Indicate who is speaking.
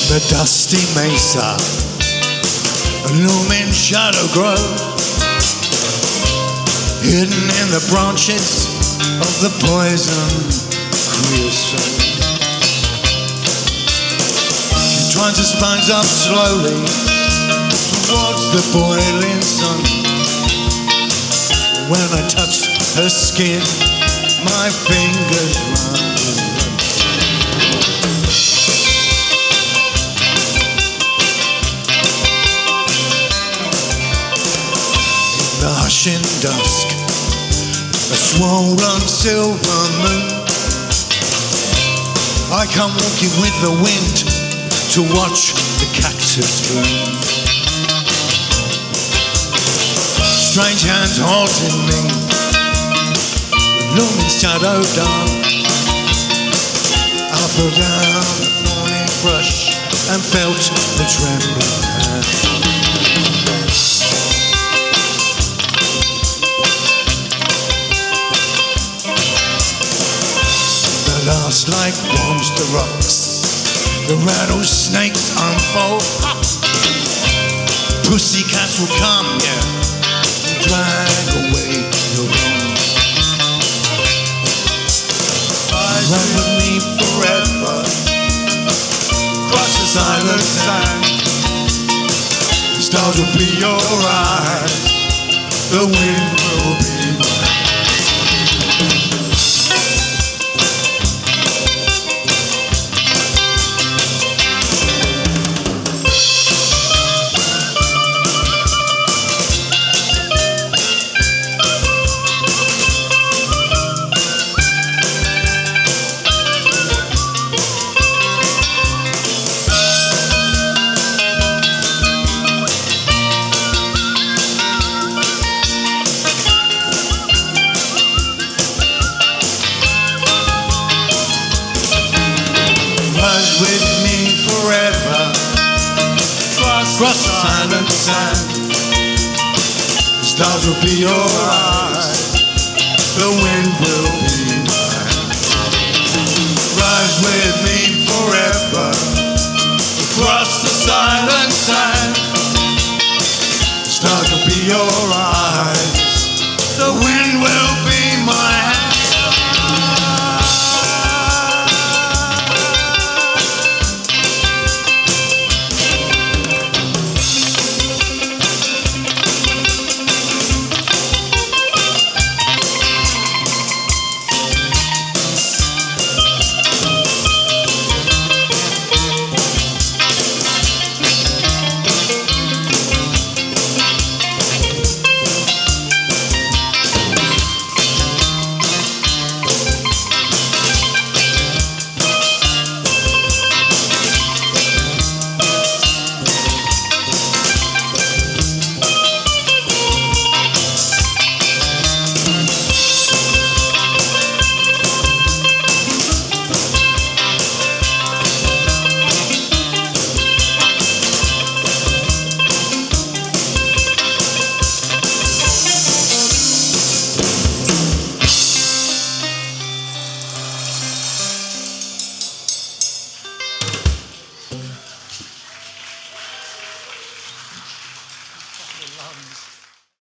Speaker 1: The dusty mesa, a looming shadow grows, hidden in the branches of the poison creosote. She tries to sponge up slowly towards the boiling sun. When I touch her skin, my fingers run. The hushing dusk, a swollen silver moon. I come walking with the wind to watch the cactus bloom. Strange hands holding me, the looming shadow dark. I fell down the thorny brush and felt the trembling hand. Last light warms the rocks, the rattlesnakes unfold. Pussycats will come, yeah, and drag away your bones. Run with me forever, cross the silent sand. The stars will be your eyes, the wind will be mine. With me forever, cross the silent sand. The stars will be your eyes, the wind will be mine. Rise with me forever, across the silent sand. The stars will be your eyes, the wind will be my hand. Lungs.